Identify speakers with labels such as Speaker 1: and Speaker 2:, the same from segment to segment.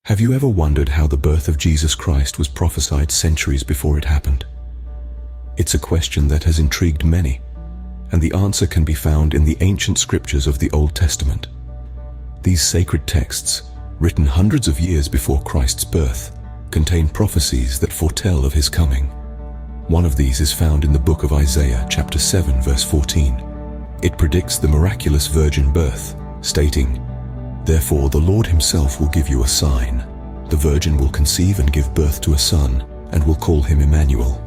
Speaker 1: Have you ever wondered how the birth of Jesus Christ was prophesied centuries before it happened? It's a question that has intrigued many, and the answer can be found in the ancient scriptures of the Old Testament. These sacred texts, written hundreds of years before Christ's birth, contain prophecies that foretell of his coming. One of these is found in the book of Isaiah, chapter 7, verse 14. It predicts the miraculous virgin birth, stating, "Therefore the Lord himself will give you a sign. The virgin will conceive and give birth to a son, and will call him Emmanuel."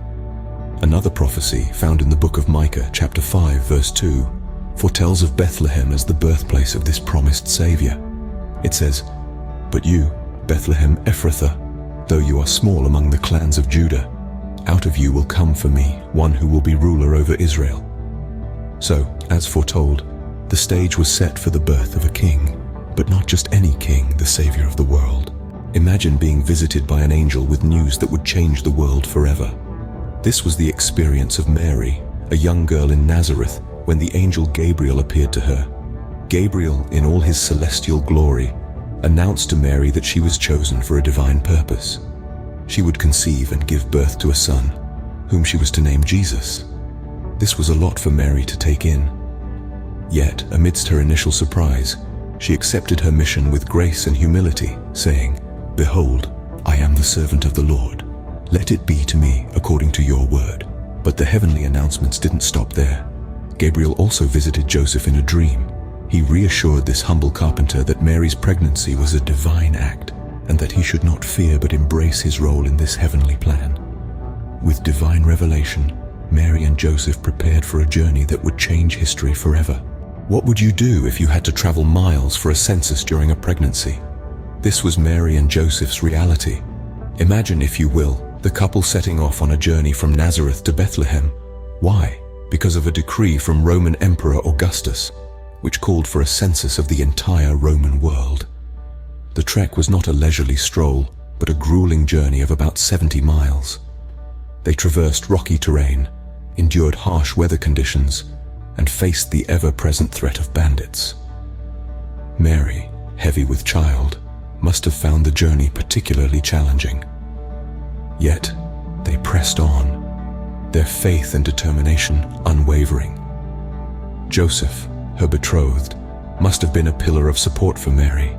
Speaker 1: Another prophecy, found in the book of Micah, chapter 5, verse 2, foretells of Bethlehem as the birthplace of this promised Savior. It says, "But you, Bethlehem Ephrathah, though you are small among the clans of Judah, out of you will come for me one who will be ruler over Israel." So, as foretold, the stage was set for the birth of a king, but not just any king, the Savior of the world. Imagine being visited by an angel with news that would change the world forever. This was the experience of Mary, a young girl in Nazareth, when the angel Gabriel appeared to her. Gabriel, in all his celestial glory, announced to Mary that she was chosen for a divine purpose. She would conceive and give birth to a son, whom she was to name Jesus. This was a lot for Mary to take in. Yet, amidst her initial surprise, she accepted her mission with grace and humility, saying, "Behold, I am the servant of the Lord. Let it be to me according to your word." But the heavenly announcements didn't stop there. Gabriel also visited Joseph in a dream. He reassured this humble carpenter that Mary's pregnancy was a divine act, and that he should not fear but embrace his role in this heavenly plan. With divine revelation, Mary and Joseph prepared for a journey that would change history forever. What would you do if you had to travel miles for a census during a pregnancy? This was Mary and Joseph's reality. Imagine, if you will, the couple setting off on a journey from Nazareth to Bethlehem. Why? Because of a decree from Roman Emperor Augustus, which called for a census of the entire Roman world. The trek was not a leisurely stroll, but a grueling journey of about 70 miles. They traversed rocky terrain, endured harsh weather conditions, and faced the ever-present threat of bandits. Mary, heavy with child, must have found the journey particularly challenging. Yet, they pressed on, their faith and determination unwavering. Joseph, her betrothed, must have been a pillar of support for Mary,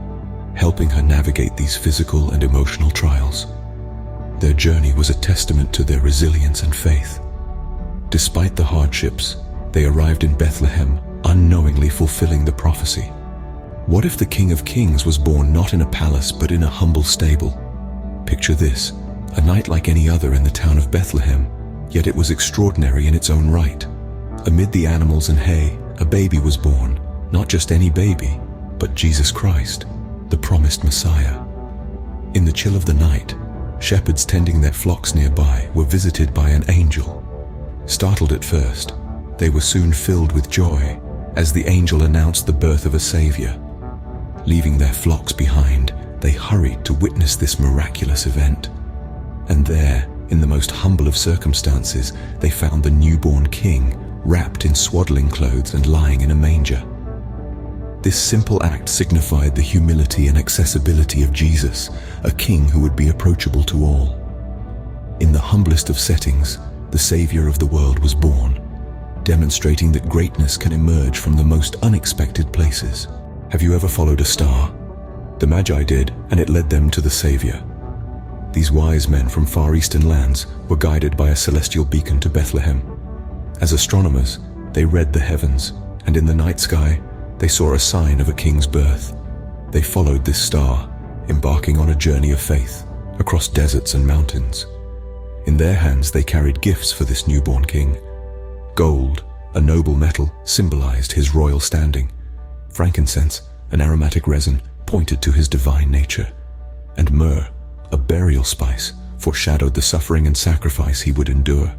Speaker 1: helping her navigate these physical and emotional trials. Their journey was a testament to their resilience and faith. Despite the hardships, they arrived in Bethlehem, unknowingly fulfilling the prophecy. What if the King of Kings was born not in a palace but in a humble stable? Picture this, a night like any other in the town of Bethlehem, yet it was extraordinary in its own right. Amid the animals and hay, a baby was born, not just any baby, but Jesus Christ, the promised Messiah. In the chill of the night, shepherds tending their flocks nearby were visited by an angel. Startled at first, they were soon filled with joy as the angel announced the birth of a Savior. Leaving their flocks behind, they hurried to witness this miraculous event. And there, in the most humble of circumstances, they found the newborn king, wrapped in swaddling clothes and lying in a manger. This simple act signified the humility and accessibility of Jesus, a king who would be approachable to all. In the humblest of settings, the Savior of the world was born, demonstrating that greatness can emerge from the most unexpected places. Have you ever followed a star? The Magi did, and it led them to the Savior. These wise men from Far Eastern lands were guided by a celestial beacon to Bethlehem. As astronomers, they read the heavens, and in the night sky, they saw a sign of a king's birth. They followed this star, embarking on a journey of faith across deserts and mountains. In their hands, they carried gifts for this newborn king. Gold, a noble metal, symbolized his royal standing. Frankincense, an aromatic resin, pointed to his divine nature. And myrrh, a burial spice, foreshadowed the suffering and sacrifice he would endure.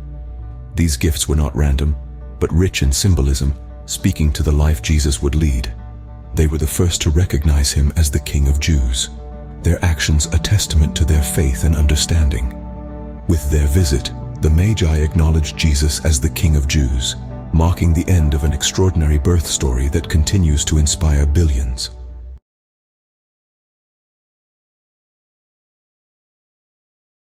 Speaker 1: These gifts were not random, but rich in symbolism, speaking to the life Jesus would lead. They were the first to recognize him as the King of Jews, their actions a testament to their faith and understanding. With their visit, the Magi acknowledged Jesus as the King of Jews, marking the end of an extraordinary birth story that continues to inspire billions.